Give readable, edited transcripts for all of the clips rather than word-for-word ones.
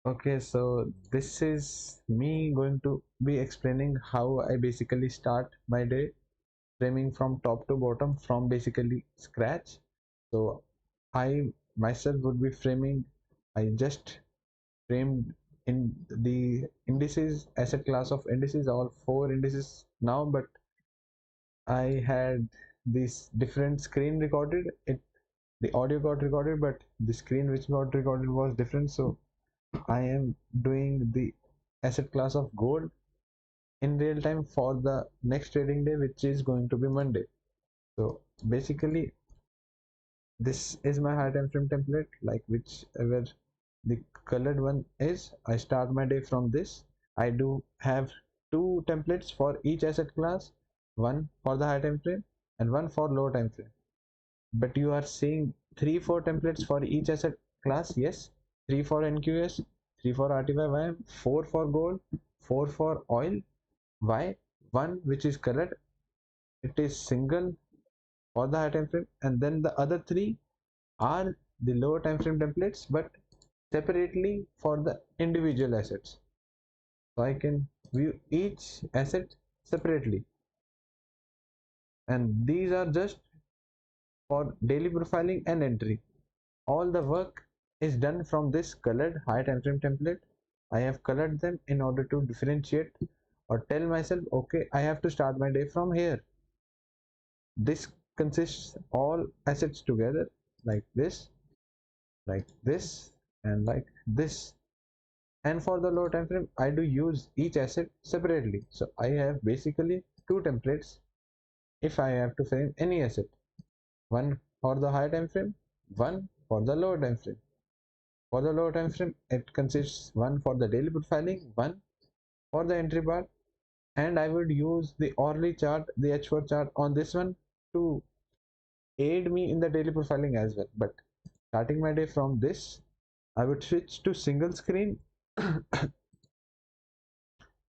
Okay, so this is me going to be explaining how I basically start my day, framing from top to bottom from basically scratch. So I myself would be framing, I just framed in the indices, asset class of indices, all four indices now, but I had this different screen recorded. The audio got recorded, but the screen which got recorded was different. So I am doing the asset class of gold in real time for the next trading day, which is going to be Monday. So basically, this is my high time frame template, like whichever the colored one is. I start my day from this. I do have two templates for each asset class, one for the high time frame and one for low time frame. But you are seeing 3-4 templates for each asset class. Yes, 3 for NQS, 3 for RTY, 4 for gold, 4 for oil. Why? One which is colored, it is single for the high time frame, and then the other three are the lower time frame templates, but separately for the individual assets. So I can view each asset separately, and these are just for daily profiling and entry. All the work is done from this colored high time frame template. I have colored them in order to differentiate or tell myself, okay, I have to start my day from here. This consists all assets together, like this, and like this. And for the low time frame, I do use each asset separately. So I have basically two templates if I have to frame any asset. One for the high time frame, one for the low time frame. For the low time frame, it consists one for the daily profiling, one for the entry part, and I would use the hourly chart, the H4 chart on this one to aid me in the daily profiling as well. But starting my day from this, I would switch to single screen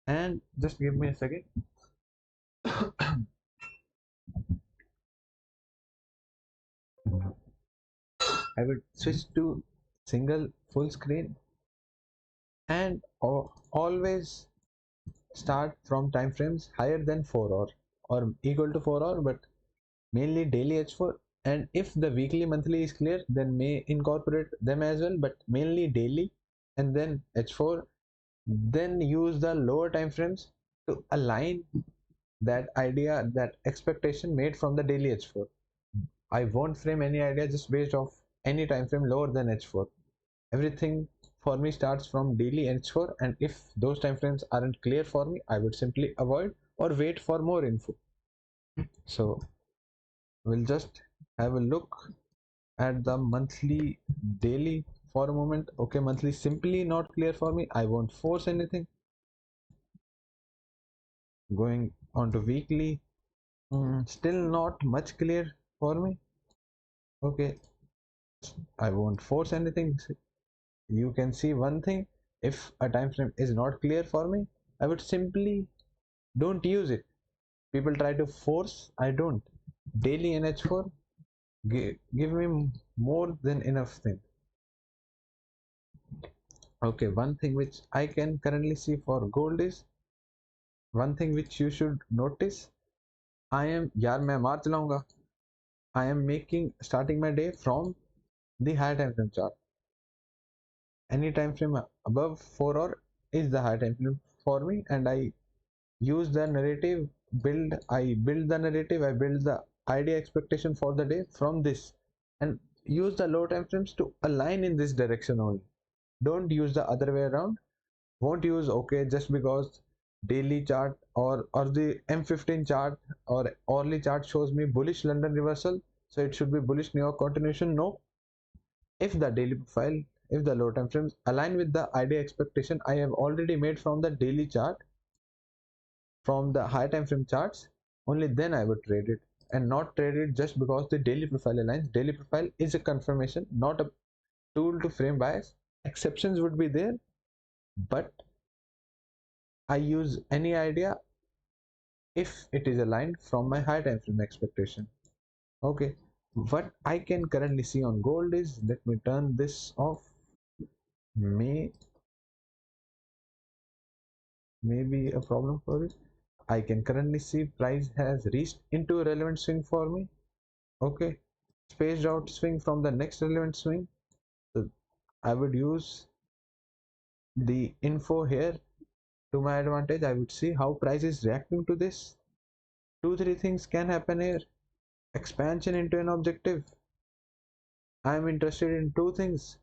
and just give me a second. I would switch to single full screen and always start from time frames higher than 4 hour or equal to 4 hour, but mainly daily H4. And if the weekly monthly is clear, then may incorporate them as well, but mainly daily and then H4. Then use the lower time frames to align that idea, that expectation made from the daily H4. I won't frame any idea just based off any time frame lower than H4. Everything for me starts from daily H4, and if those time frames aren't clear for me, I would simply avoid or wait for more info. So we'll just have a look at the monthly, daily for a moment. Okay, monthly simply not clear for me. I won't force anything. Going on to weekly, still not much clear for me. Okay, I won't force anything. You can see one thing, if a time frame is not clear for me, I would simply don't use it. People try to force, I don't. Daily NH4 give me more than enough thing. Okay, one thing which I can currently see for gold is, one thing which you should notice, I am यार मैं मार चलाऊंगा. I am making starting my day from the high time frame chart. Any time frame above 4 hour is the high time frame for me, and I use the narrative build. I build the narrative, I build the idea expectation for the day from this, and use the low time frames to align in this direction only. Don't use the other way around. Won't use, okay, just because daily chart or the M15 chart or hourly chart shows me bullish London reversal, so it should be bullish New York continuation. No, if the daily profile, if the low time frames align with the idea expectation I have already made from the daily chart, from the high time frame charts, only then I would trade it, and not trade it just because the daily profile aligns. Daily profile is a confirmation, not a tool to frame bias. Exceptions would be there, but I use any idea if it is aligned from my high time frame expectation. Okay, what I can currently see on gold is, let me turn this off. May maybe a problem for you. I can currently see price has reached into a relevant swing for me. Okay, spaced out swing from the next relevant swing. So I would use the info here to my advantage. I would see how price is reacting to this. Two, three things can happen here. Expansion into an objective. I am interested in two things.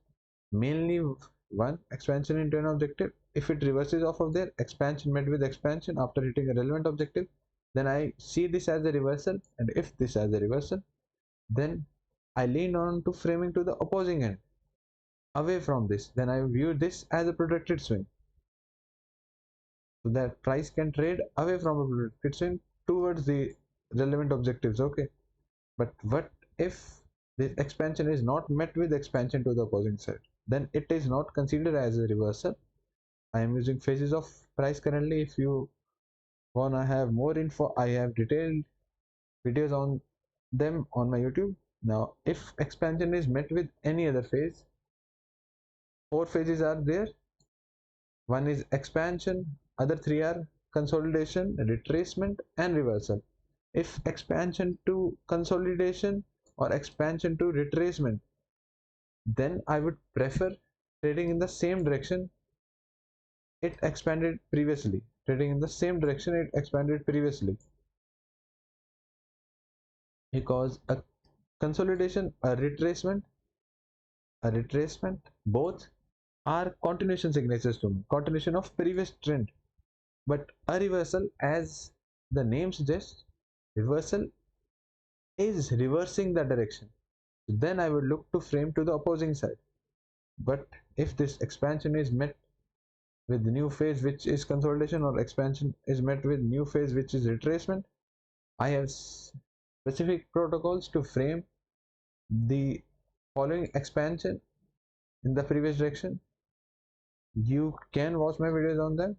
Mainly one, expansion into an objective. If it reverses off of there, expansion met with expansion after hitting a relevant objective, then I see this as a reversal. And if this as a reversal, then I lean on to framing to the opposing end away from this. Then I view this as a protected swing, so that price can trade away from a protected swing towards the relevant objectives. Okay, but what if this expansion is not met with expansion to the opposing side? Then it is not considered as a reversal. I am using phases of price currently. If you wanna have more info, I have detailed videos on them on my YouTube. Now if expansion is met with any other phase, four phases are there. One is expansion, other three are consolidation, retracement, and reversal. If expansion to consolidation or expansion to retracement, then I would prefer trading in the same direction it expanded previously. Trading in the same direction it expanded previously, because a retracement, both are continuation signatures to me, continuation of previous trend. But a reversal, as the name suggests, reversal is reversing the direction. Then I would look to frame to the opposing side. But if this expansion is met with the new phase which is consolidation, or expansion is met with new phase which is retracement, I have specific protocols to frame the following expansion in the previous direction. You can watch my videos on them,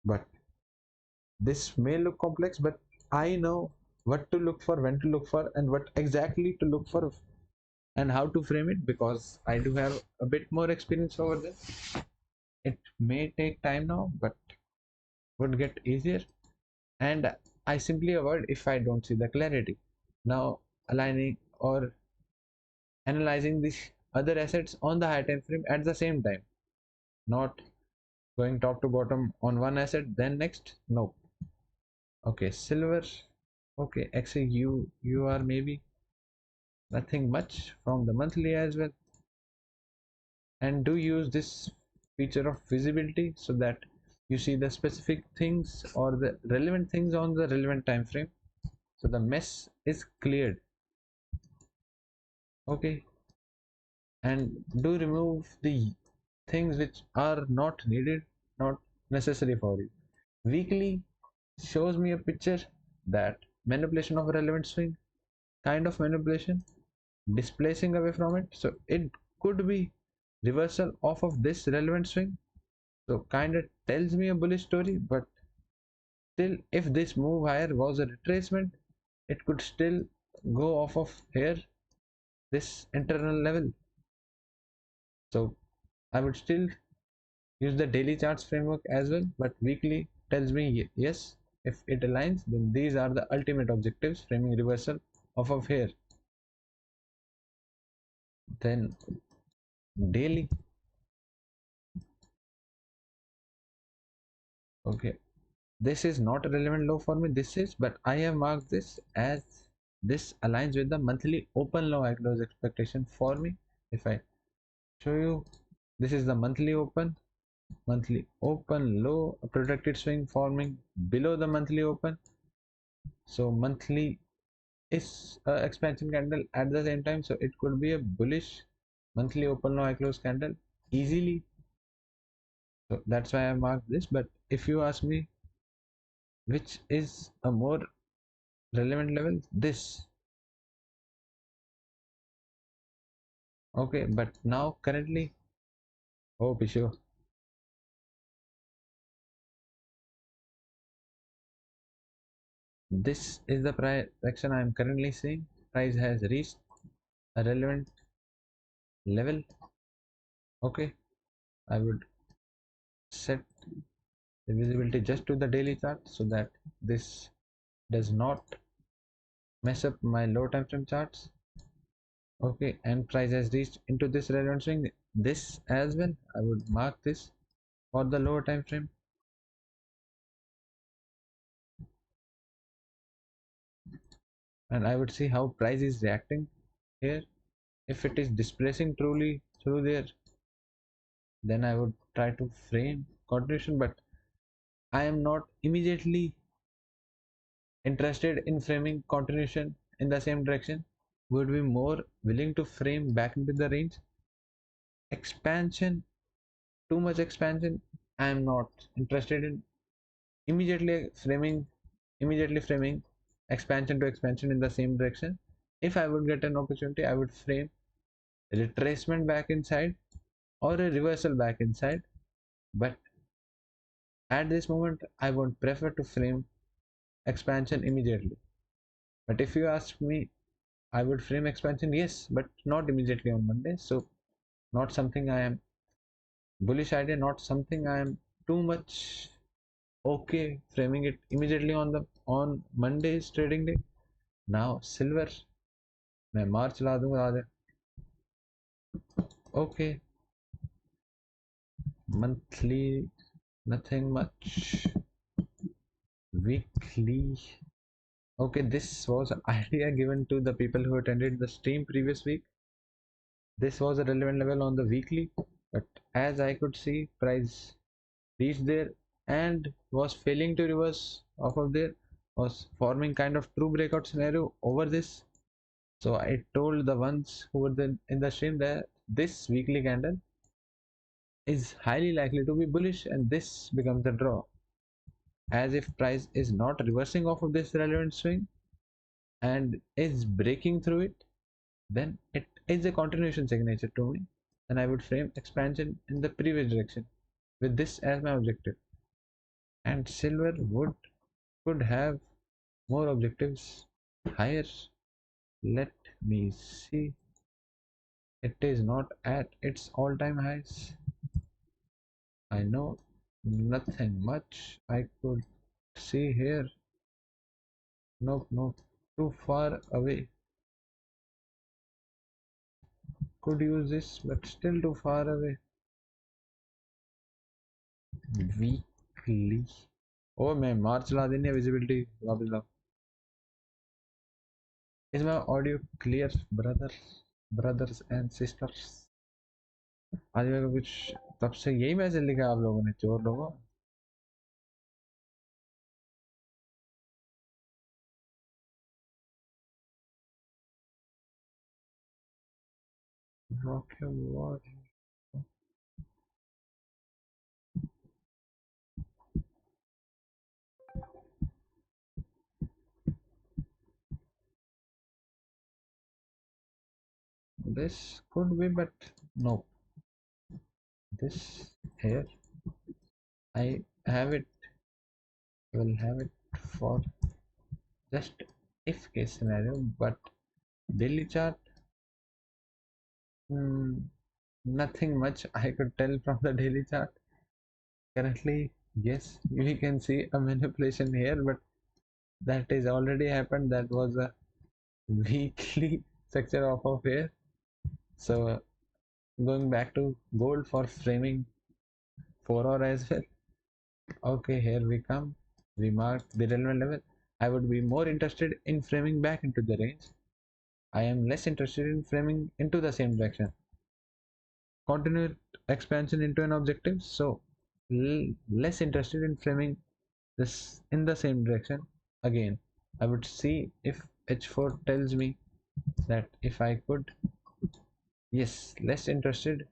but this may look complex, but I know what to look for, when to look for, and what exactly to look for, and how to frame it, because I do have a bit more experience over this. It may take time now, but would get easier, and I simply avoid if I don't see the clarity. Now, aligning or analyzing these other assets on the high time frame at the same time, not going top to bottom on one asset then next. No. Okay, silver. Okay, actually you are maybe nothing much from the monthly as well, and do use this feature of visibility so that you see the specific things or the relevant things on the relevant time frame, so the mess is cleared. Okay, and do remove the things which are not needed, not necessary for you. Weekly shows me a picture that manipulation of a relevant swing, kind of manipulation, displacing away from it, so it could be reversal off of this relevant swing, so kind of tells me a bullish story. But still, if this move higher was a retracement, it could still go off of here, this internal level. So I would still use the daily charts framework as well, but weekly tells me yes, if it aligns, then these are the ultimate objectives, framing reversal off of here. Then daily. Okay, this is not a relevant low for me, this is, but I have marked this as this aligns with the monthly open low close expectation for me. If I show you, this is the monthly open low, a protected swing forming below the monthly open. So monthly is expansion candle at the same time, so it could be a bullish monthly open low close candle easily. So that's why I marked this. But if you ask me which is a more relevant level, this. Okay, but now currently, oh Pishu, this is the price action I am currently seeing. Price has reached a relevant level. Okay, I would set the visibility just to the daily chart so that this does not mess up my low time frame charts. Okay, and price has reached into this relevant swing. This as well, I would mark this for the lower time frame, and I would see how price is reacting here. If it is displacing truly through there, then I would try to frame continuation, but I am not immediately interested in framing continuation in the same direction. Would be more willing to frame back into the range. Expansion, too much expansion, I am not interested in immediately framing expansion to expansion in the same direction. If I would get an opportunity, I would frame retracement back inside or a reversal back inside, but at this moment I would prefer to frame expansion immediately. But if you ask me, I would frame expansion, yes, but not immediately on Monday. So not something I am bullish idea, not something I am too much okay framing it immediately on Monday's trading day. Now silver मैं मार चला दूंगा आधे. Okay, monthly nothing much. Weekly, okay, this was an idea given to the people who attended the stream previous week. This was a relevant level on the weekly, but as I could see, price reached there and was failing to reverse off of there, was forming kind of true breakout scenario over this. So I told the ones who were then in the stream that this weekly candle is highly likely to be bullish, and this becomes a draw. As if price is not reversing off of this relevant swing and is breaking through it, then it is a continuation signature to me, and I would frame expansion in the previous direction with this as my objective. And silver would could have more objectives higher. Let me see. It is not at its all-time highs. I know nothing much I could see here. Nope, nope, too far away. Could use this, but still too far away. Weekly. Oh, मैं मार चला देनी है visibility वापस लाओ. Is my audio clear, brothers and sisters? आज मेरे को कुछ तब से यही मैसेज लिखा आप लोगों ने, चोर लोगों. Rock your world. This could be, but no. This here, I have it. Will have it for just if case scenario, but daily chart, hmm, nothing much I could tell from the daily chart. Currently, yes, we can see a manipulation here, but that is already happened. That was a weekly structure of here. So going back to gold for framing 4 hour as well. Okay, here we come. We mark the relevant level. I would be more interested in framing back into the range. I am less interested in framing into the same direction. Continued expansion into an objective, so less interested in framing this in the same direction. Again, I would see if h4 tells me that if I could, yes, less interested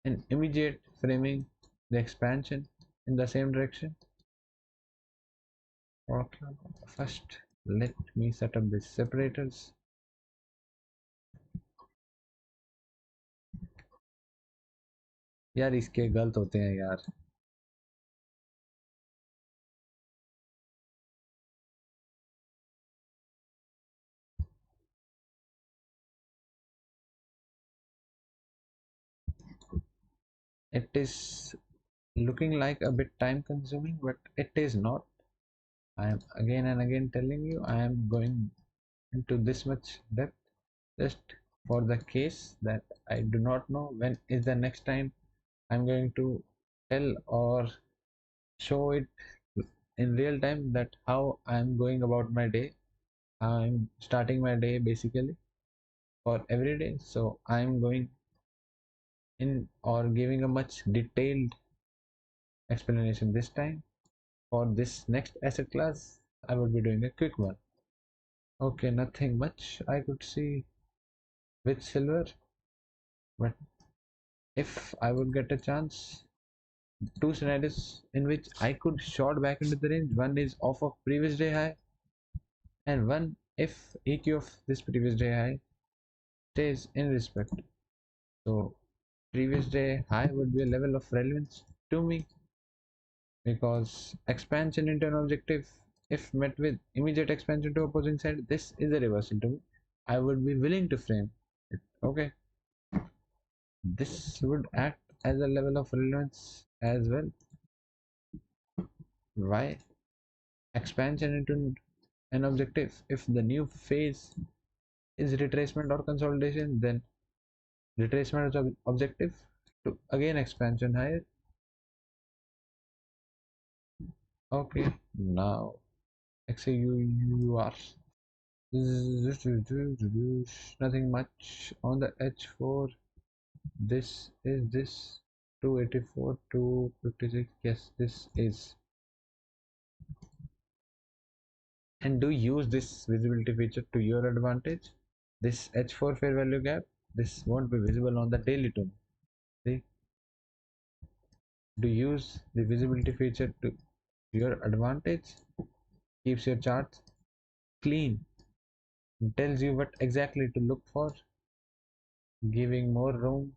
in immediate framing the expansion in the same direction. Okay, first let me set up the separators. यार इसके गलत होते हैं यार. It is looking like a bit time consuming, but it is not. I am again and again telling you I am going into this much depth just for the case that I do not know when is the next time I'm going to tell or show it in real time that how I'm going about my day, how I'm starting my day basically for every day. So I'm going in or giving a much detailed explanation this time. For this next asset class, I will be doing a quick one. Okay, nothing much I could see with silver, but if I would get a chance, two scenarios in which I could short back into the range. One is off of previous day high, and one if EQ of this previous day high stays in respect. So previous day high would be a level of relevance to me because expansion into an objective, if met with immediate expansion to opposing side, this is a reversal to me. I would be willing to frame it. Okay, this would act as a level of relevance as well. Why? Expansion into an objective. If the new phase is retracement or consolidation, then retracement is objective to again expansion higher. Okay, now XAUUR. Nothing much on the H4. This is this 284, 256. Yes, this is. And do use this visibility feature to your advantage. This H4 fair value gap, this won't be visible on the daily tone. See, do use the visibility feature to your advantage, keeps your charts clean, tells you what exactly to look for, giving more room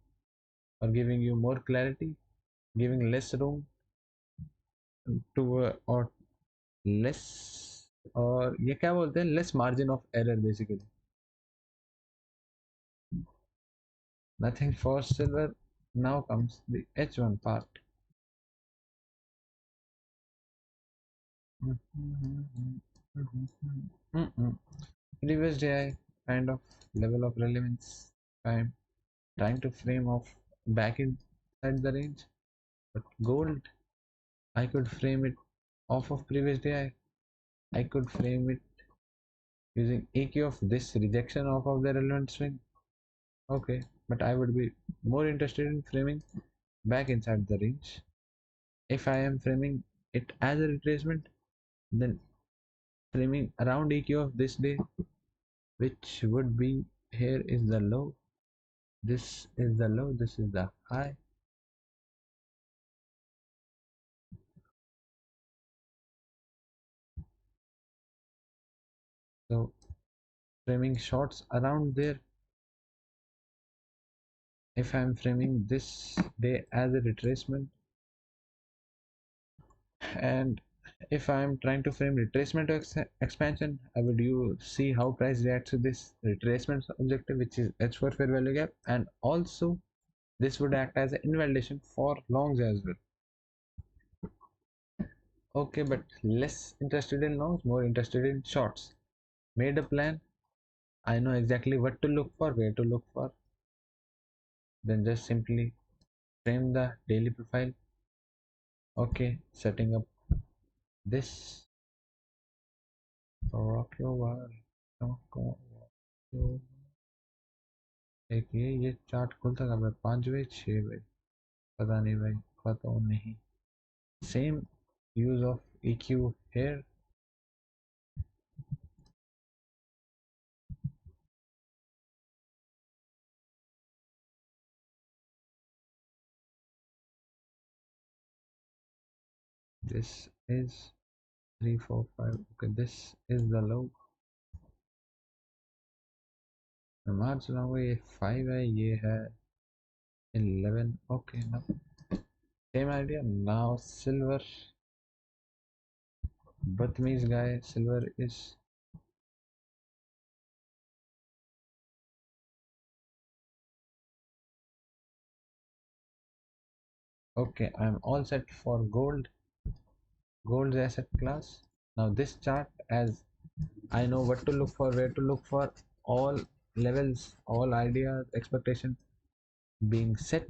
or giving you more clarity, giving less room to or less और ये क्या बोलते हैं less margin of error basically. Nothing for silver. Now comes the H1 part. Previous day kind of level of relevance. I'm trying to frame off back inside the range, but gold I could frame it off of previous day. I could frame it using EQ of this rejection off of the relevant swing. Okay, but I would be more interested in framing back inside the range. If I am framing it as a retracement, then framing around EQ of this day, which would be here is the low, this is the low, this is the high. So framing shorts around there. If I'm framing this day as a retracement, and if I'm trying to frame retracement to expansion, I would you see how price reacts to this retracement objective, which is H4 fair value gap, and also this would act as an invalidation for longs as well. Okay, but less interested in longs, more interested in shorts. Made a plan. I know exactly what to look for, where to look for. Then just simply frame the daily profile. Okay, setting up this. Rock your wall. एक ये chart खुलता कब है 5 बजे 6 बजे पता नहीं भाई पता नहीं same use of EQ here. This is 3 4 5. Okay, this is the low. मैं मान चलाऊंगा ये 5 है ये है 11. Okay, now same idea. Now silver, Bhatmi's guy silver is Okay, I'm all set for gold asset class. Now this chart, as I know what to look for, where to look for, all levels, all ideas, expectation being set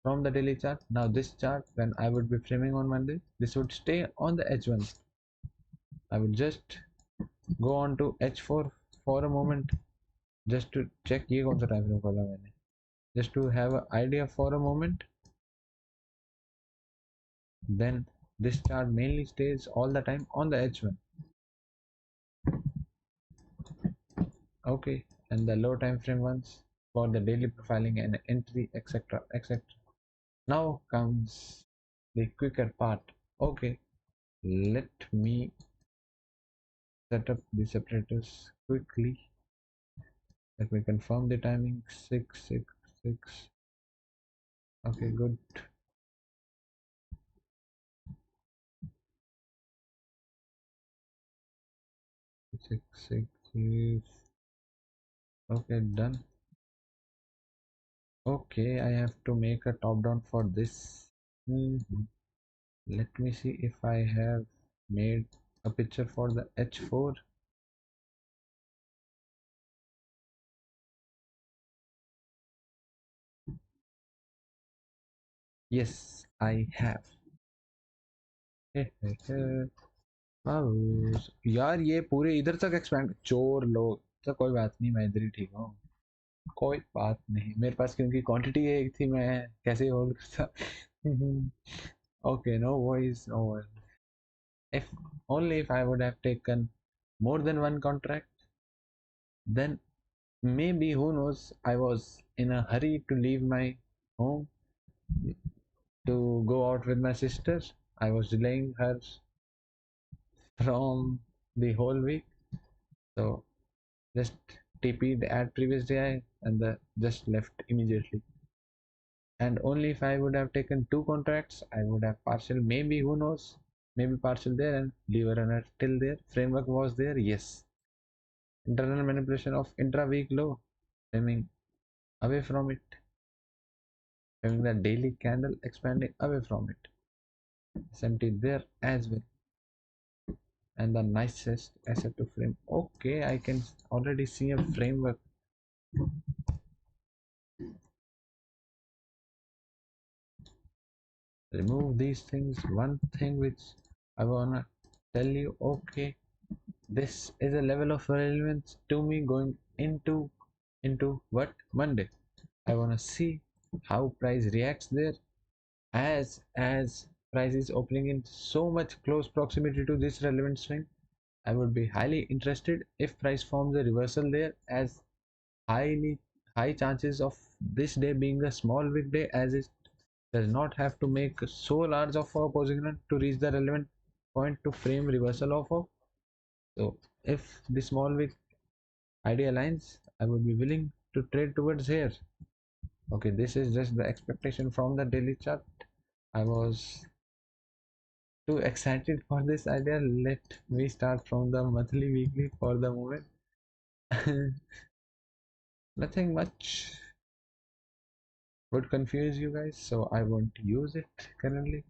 from the daily chart. Now this chart, when I would be framing on Monday, this would stay on the H1. I would just go on to H4 for a moment, just to check ये कौन सा time frame खोला मैंने, just to have an idea for a moment. Then this chart mainly stays all the time on the H1. Okay, and the low time frame ones for the daily profiling and entry, etc. etc. Now comes the quicker part. Okay, let me set up the separators quickly. Let me confirm the timing. 666. Okay, good. 666. Okay, done. Okay, I have to make a top down for this. Let me see if I have made a picture for the H4. Yes, I have. यार ये पूरे इधर तक expand चोर लोग, तो कोई बात नहीं, मैं इधर ही ठीक हूँ, कोई बात नहीं मेरे पास, क्योंकि क्वांटिटी एक थी, मैं कैसे होल्ड करता. Okay, no worries, no worries. If only if I would have taken more than one contract, then maybe, who knows, I was in a hurry to leave my home to go out with my sister. I was delaying her from the whole week, so just TP'd at previous day and just left immediately. And only if I would have taken two contracts, I would have partial, maybe, who knows, maybe partial there and lever runner till there. Framework was there, yes. Internal manipulation of intra-week low, stemming away from it, having the daily candle expanding away from it. SMT there as well. And the nicest asset to frame. Okay, I can already see a framework. Remove these things. One thing which I wanna tell you, okay, this is a level of relevance to me going into what, Monday. I wanna see how price reacts there, as price is opening in so much close proximity to this relevant swing. I would be highly interested if price forms a reversal there, as highly high chances of this day being a small wick day, as it does not have to make so large of a position to reach the relevant point to frame reversal of. So if the small wick idea aligns, I would be willing to trade towards here. Okay, this is just the expectation from the daily chart. I was too excited for this idea. Let me start from the monthly, weekly for the moment. Nothing much would confuse you guys, so I won't use it currently.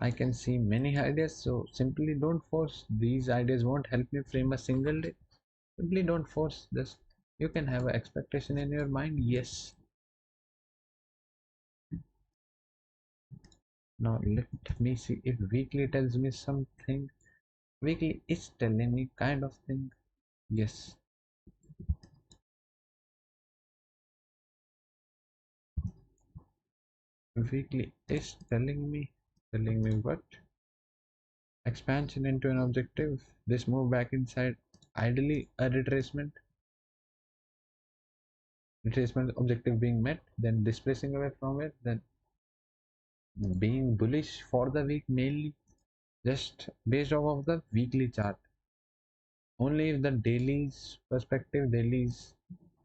I can see many ideas, so simply don't force. These ideas won't help me frame a single day. Simply don't force this. You can have an expectation in your mind, yes. Now let me see if weekly tells me something. Weekly is telling me kind of thing, yes. Weekly is telling me what? Expansion into an objective. This move back inside, ideally a retracement objective being met, then displacing away from it, then being bullish for the week, mainly just based off of the weekly chart. Only if the daily's perspective, daily's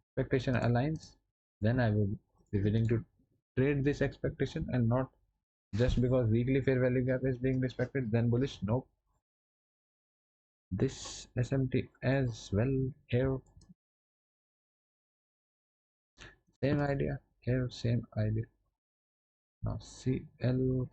expectation aligns, then I will be willing to trade this expectation and not just because weekly fair value gap is being respected, then bullish. Nope. This SMT as well here, same idea here, same idea. Now CL.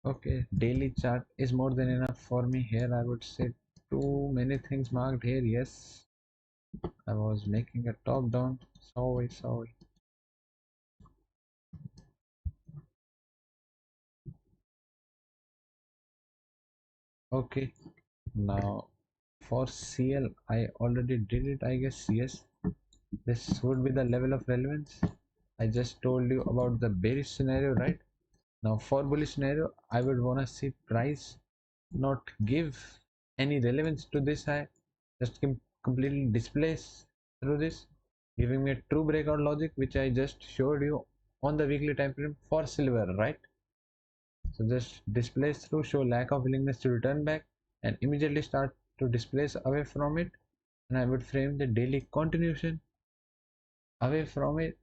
Okay, daily chart is more than enough for me here. I would say too many things marked here. Yes, I was making a top down. Sorry. Okay, now for CL, I already did it, I guess. Yes, this would be the level of relevance. I just told you about the bearish scenario, right? Now for bullish scenario, I would wanna see price not give any relevance to this high, just completely displace through this, giving me a true breakout logic, which I just showed you on the weekly time frame for silver, right? So just displace through, show lack of willingness to return back, and immediately start to displace away from it. And I would frame the daily continuation away from it,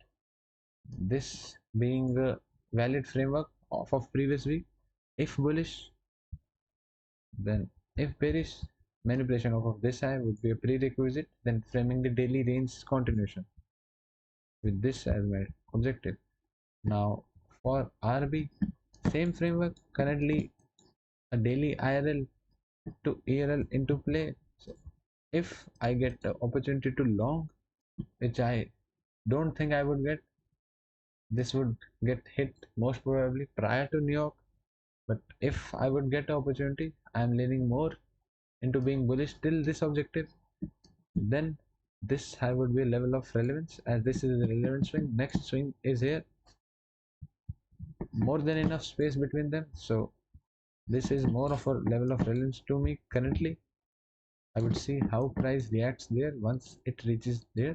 this being a valid framework of previous week. If bullish, then if bearish, manipulation of this high would be a prerequisite, then framing the daily range continuation with this as my objective. Now for RB, same framework, currently a daily IRL to ERL into play. So if I get the opportunity to long, which I don't think I would get, this would get hit most probably prior to New York. But if I would get an opportunity, I'm leaning more into being bullish till this objective. Then this high would be a level of relevance, as this is the relevant swing. Next swing is here, more than enough space between them. So this is more of a level of relevance to me currently. I would see how price reacts there once it reaches there.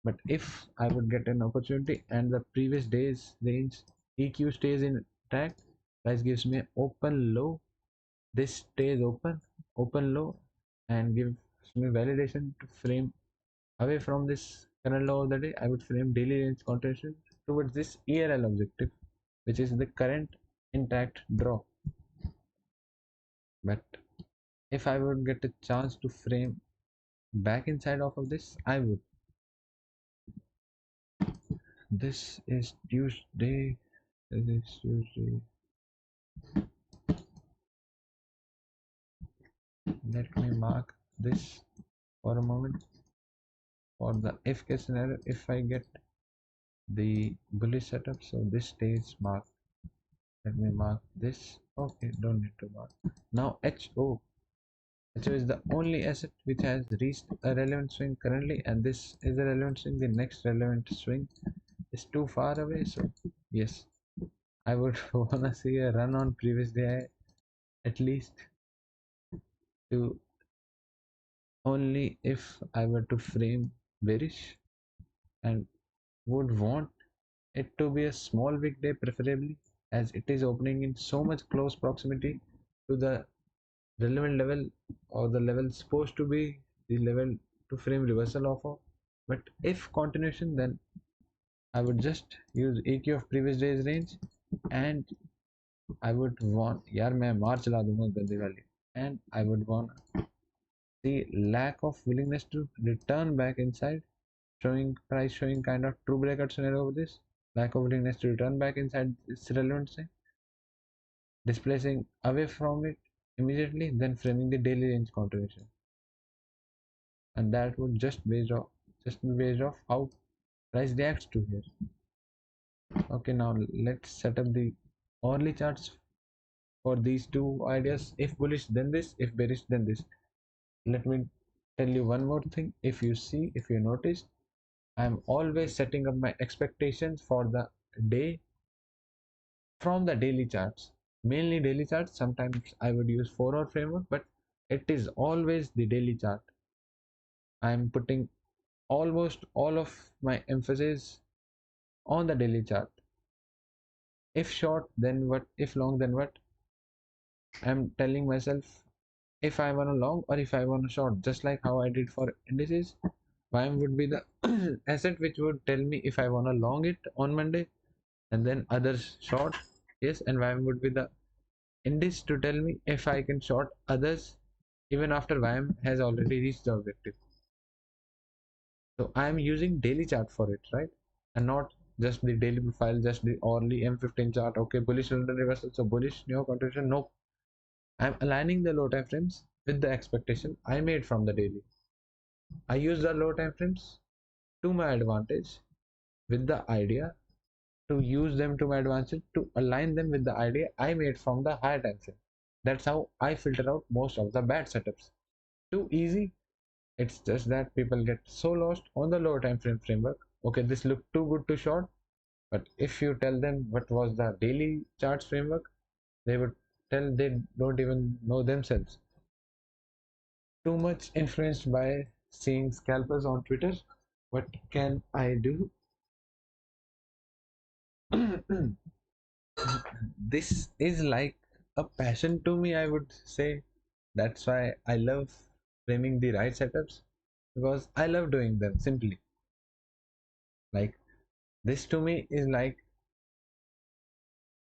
But if I would get an opportunity and the previous day's range EQ stays intact, price gives me an open low. This stays open low, and gives me validation to frame away from this current low of the day. I would frame daily range continuation towards this ERL objective, which is the current intact draw. But if I would get a chance to frame back inside of this, I would. This is Tuesday. This is Tuesday. Let me mark this for a moment. For the if case scenario, if I get the bullish setup, so this stays marked. Let me mark this. Okay, don't need to mark. Now HO. HO is the only asset which has reached a relevant swing currently, and this is a relevant swing. The next relevant swing is too far away, so yes, I would wanna see a run on previous day at least, to only if I were to frame bearish, and would want it to be a small weekday preferably, as it is opening in so much close proximity to the relevant level, or the level supposed to be the level to frame reversal of. But if continuation, then I would just use EQ of previous day's range, and I would want, यार मैं मार चला दूंगा गंदे वाली, and I would want the lack of willingness to return back inside, showing price showing kind of true breakout scenario of this, lack of willingness to return back inside its relevancy, displacing away from it immediately, then framing the daily range continuation. And that would just be based off how price reacts to here. Okay, now let's set up the hourly charts for these two ideas. If bullish, then this; if bearish, then this. Let me tell you one more thing. If you notice, I'm always setting up my expectations for the day from the daily charts, mainly daily charts. Sometimes I would use 4 hour framework, but it is always the daily chart. I'm putting almost all of my emphasis on the daily chart. If short, then what? If long, then what? I'm telling myself if I want a long or if I want a short, just like how I did for indices. YM would be the asset which would tell me if I want to long it on Monday and then others short. Yes, and YM would be the index to tell me if I can short others even after YM has already reached the objective. So I am using daily chart for it, right? And not just the daily profile, just the hourly M15 chart. Okay, bullish London reversal, so bullish new continuation. Nope. I'm aligning the low time frames with the expectation I made from the daily. I use the low time frames to my advantage with the idea to use them to my advantage to align them with the idea I made from the higher time frame. That's how I filter out most of the bad setups. Too easy. It's just that people get so lost on the lower time frame framework. Okay, this looked too good to short, but if you tell them what was the daily charts framework, they would tell they don't even know themselves. Too much influenced by seeing scalpers on Twitter. What can I do? This is like a passion to me, I would say. That's why I love framing the right setups because I love doing them simply. Like this to me is like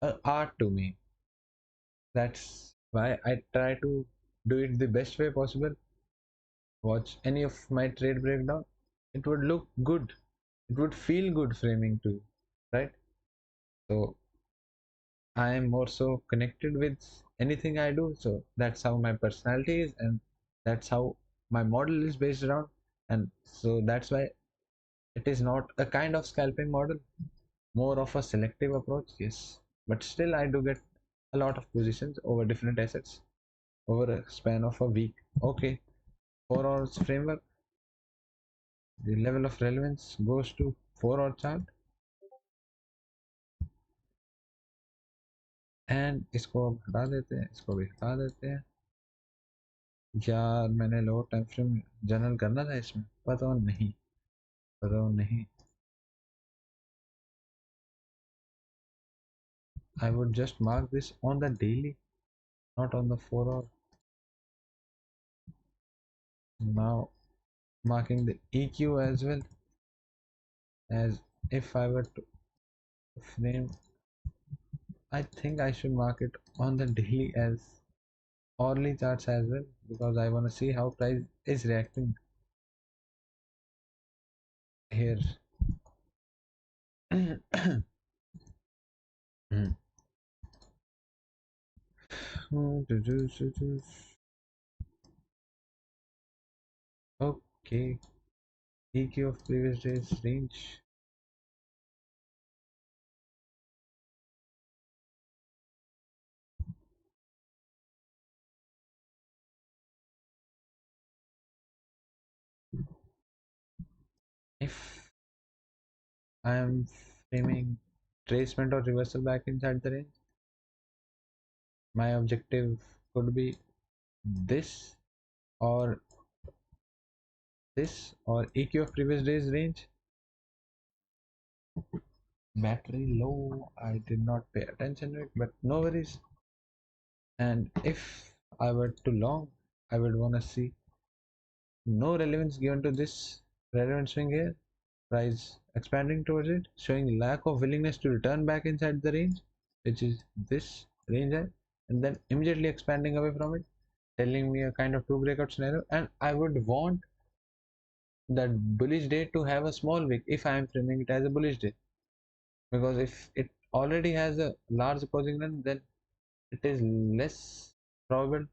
a art to me. That's why I try to do it the best way possible. Watch any of my trade breakdown. It would look good. It would feel good framing too, right? So I am more so connected with anything I do. So that's how my personality is, and that's how my model is based around. And so that's why it is not a kind of scalping model, more of a selective approach, yes. But still, I do get a lot of positions over different assets over a span of a week. Okay, 4 hours framework, the level of relevance goes to 4 hour chart, and इसको अब हटा देते हैं, इसको भी हटा देते हैं। यार मैंने लो टाइम फ्रेम जनरल करना था इसमें, पता नहीं, पता नहीं। I would just mark this on the daily, not on the 4 hour. Now marking the EQ as well, as if I were to frame, I think I should mark it on the daily as hourly charts as well because I want to see how price is reacting here. Okay, EQ of previous days range. If I am framing tracement or reversal back inside the range, my objective could be this or this or EQ of previous days range. Battery low, I did not pay attention to it, but no worries. And if I were to long, I would want to see no relevance given to this relevant swing here, price expanding towards it, showing lack of willingness to return back inside the range, which is this range high, and then immediately expanding away from it, telling me a kind of two breakout scenario. And I would want that bullish day to have a small wick if I am framing it as a bullish day, because if it already has a large opposing run, then it is less probable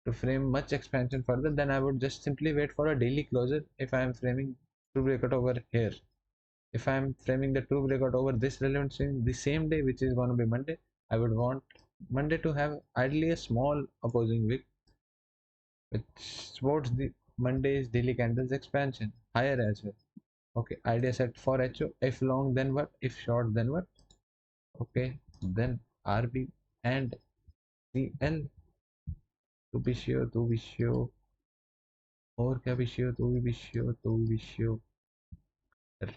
to frame much expansion further. Then I would just simply wait for a daily closure if I am framing true breakout over here. If I am framing the true breakout over this relevant swing the same day, which is going to be Monday, I would want Monday to have ideally a small opposing wick which supports the Monday's daily candles expansion higher as well. Okay, idea set for HO. If long, then what? If short, then what? Okay, then RB and CL. To be sure, to be sure. और क्या भी sure, to be sure, to be sure.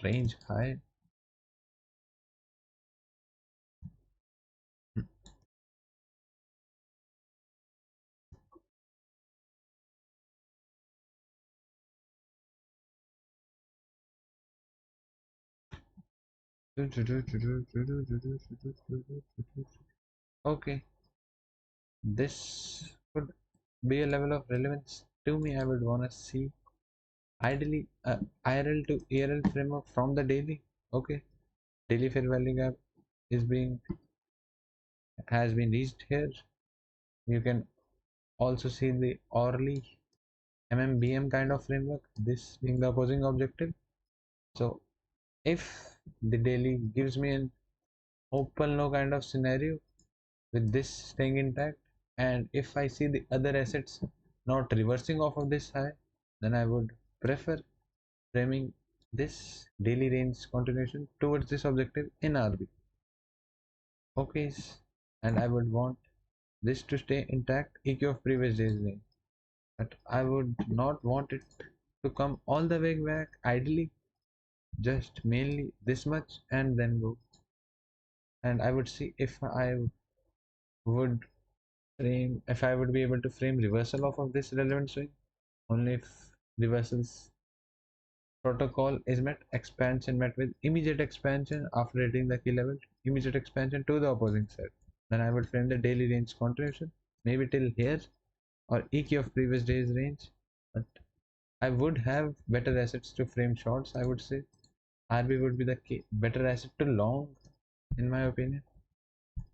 Range high. Okay, this could be a level of relevance to me. I would want to see ideally IRL to ERL framework from the daily. Okay, daily fair value gap is being has been reached here. You can also see the Orly MMBM kind of framework, this being the opposing objective. So if the daily gives me an open low kind of scenario with this staying intact, and if I see the other assets not reversing off of this high, then I would prefer framing this daily range continuation towards this objective in RB. Okay, and I would want this to stay intact EQ of previous days range, but I would not want it to come all the way back. Ideally just mainly this much and then go, and I would see would if I would be able to frame reversal off of this relevant swing. Only if reversals protocol is met, expansion met with immediate expansion after hitting the key level, immediate expansion to the opposing side, then I would frame the daily range continuation maybe till here or EQ of previous day's range. But I would have better assets to frame shorts. I would say RB would be the better asset to long in my opinion,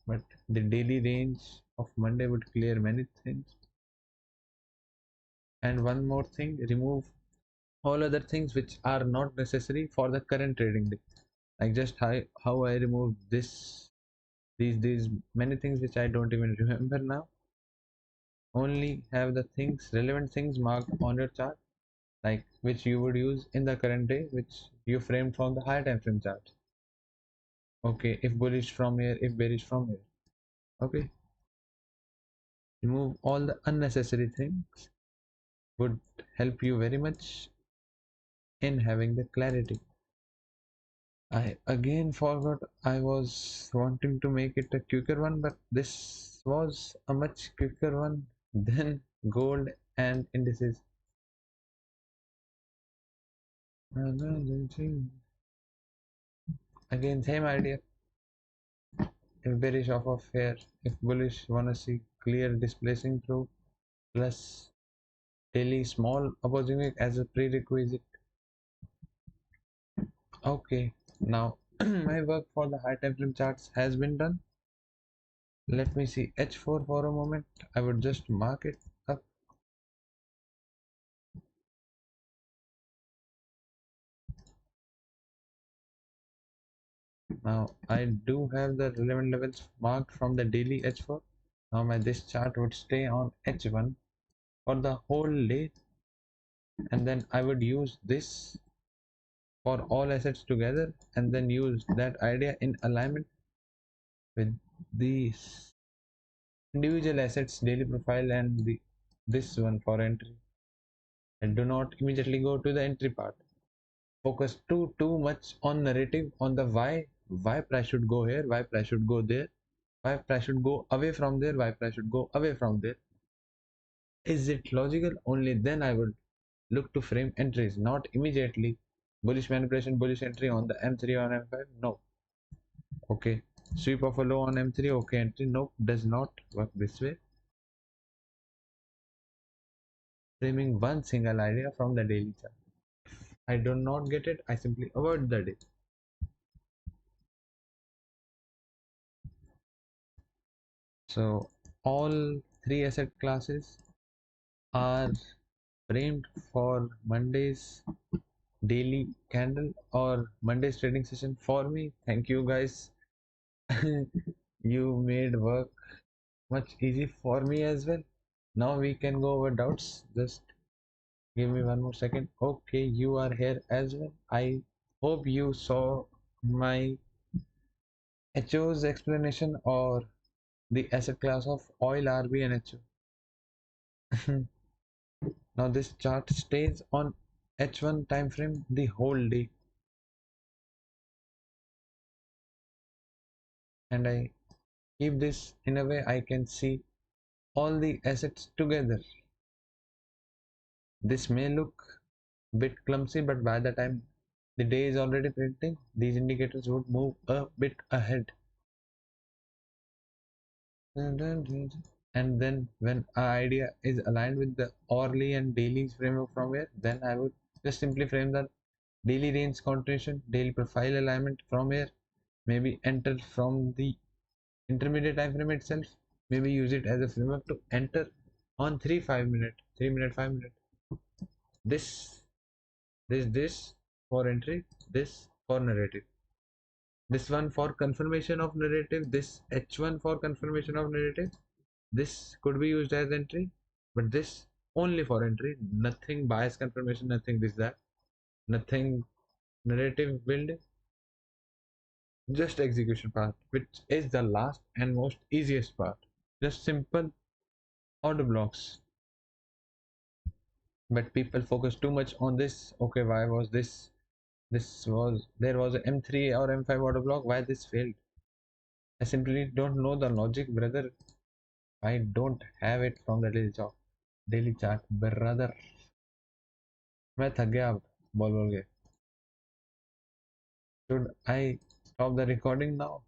but the daily range of Monday would clear many things. And one more thing, remove all other things which are not necessary for the current trading day, like just how I removed these many things which I don't even remember now. Only have the things relevant things marked on your chart, like which you would use in the current day, which you framed from the higher time frame chart. Okay, if bullish from here, if bearish from here. Okay, remove all the unnecessary things would help you very much in having the clarity. I again forgot I was wanting to make it a quicker one, but this was a much quicker one than gold and indices. Again, same idea. If bearish off of here, if bullish wanna see clear displacing through plus daily small opposing wick as a prerequisite. Okay, now my work for the high time frame charts has been done. Let me see H4 for a moment. I would just mark it up. Now I do have the relevant levels marked from the daily H4. Now this chart would stay on H1 for the whole day, and then I would use this for all assets together and then use that idea in alignment with these individual assets daily profile and this one for entry. And do not immediately go to the entry part. Focus too much on narrative on the why price should go here, why price should go there, why price should go away from there, why price should go away from there. Is it logical? Only then I would look to frame entries, not immediately bullish manipulation, bullish entry on the M3 or M5. No. Okay. Sweep of a low on M3. Okay. Entry. Nope. Does not work this way. Framing one single idea from the daily chart. I do not get it. I simply avoid the day. So all three asset classes are framed for Monday's daily candle or Monday's trading session for me. Thank you guys. You made work much easy for me as well. Now we can go over doubts. Just give me one more second. Okay, you are here as well. I hope you saw my HO's explanation or the asset class of oil, RB and HO. Now this chart stays on H1 time frame the whole day, and I keep this in a way I can see all the assets together. This may look a bit clumsy, but by the time the day is already printing, these indicators would move a bit ahead. And then when our idea is aligned with the hourly and daily framework from where, then I would just simply frame the daily range continuation, daily profile alignment from here, maybe enter from the intermediate time frame itself, maybe use it as a framework to enter on 3 5 minute 3 minute 5 minute, this this for entry, this for narrative, this one for confirmation of narrative, this h1 for confirmation of narrative, this could be used as entry, but this only for entry, nothing bias confirmation, nothing this that, nothing narrative build, just execution part, which is the last and most easiest part, just simple order blocks. But people focus too much on this. Okay, why was this was there was a M3 or M5 order block, why this failed? I simply don't know the logic, brother. I don't have it from the daily chart, brother. मैं थक गया अब बोल बोल के. Should I stop the recording now?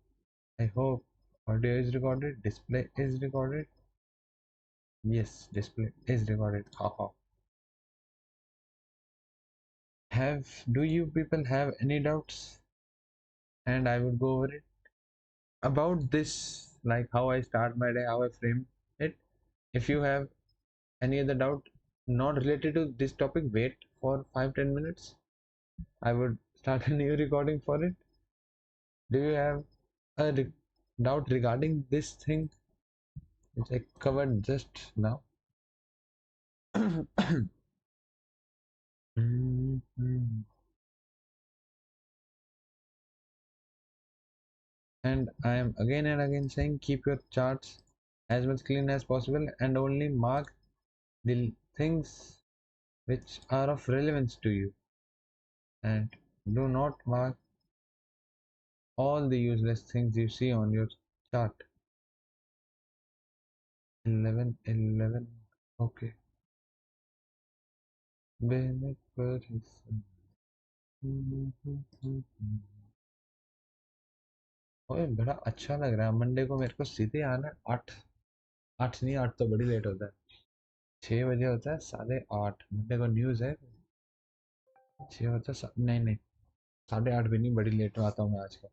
I hope audio is recorded, display is recorded. Yes, display is recorded. Haha. Have do you people have any doubts? And I would go over it about this, like how I start my day, how I frame it. If you have any other doubt not related to this topic, wait for 5 10 minutes. I would start a new recording for it. Do you have a doubt regarding this thing which I covered just now? Mhm. And I am again and again saying keep your charts as much clean as possible and only mark the things which are of relevance to you, and do not mark all the useless things you see on your chart. 11 11. Okay. Bennett Ferguson. ओए बड़ा अच्छा लग रहा है Monday को मेरे को सीधे आना 8 8 नहीं 8 तो बड़ी लेट होता है 6 बजे होता है 8:30 मंडे को न्यूज़ है 6 होता है नहीं नहीं 8:30 भी नहीं बड़ी लेट आता हूँ मैं आजकल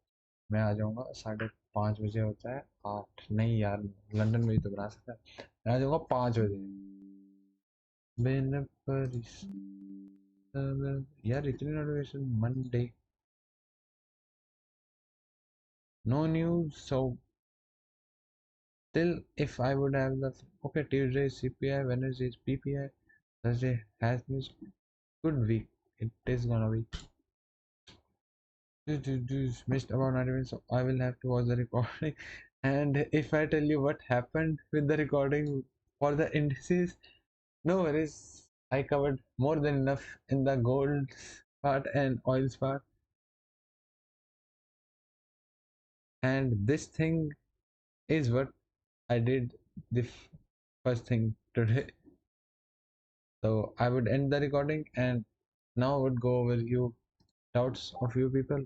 मैं आ जाऊँगा 5:30 बजे होता है 8 नहीं यार लंदन में भी तो बना सकता है मैं आ जाऊँगा 5 बजे बेन परिस यार इतनी notification Monday no news so still if I would have the okay Tuesday is CPI, Wednesday is PPI, Thursday has news, good week it is gonna be. Missed about 90 minutes, so I will have to watch the recording. And if I tell you what happened with the recording for the indices, no worries. I covered more than enough in the gold part and oils part. And this thing is what I did the first thing today. So I would end the recording and now I would go over you doubts of you people.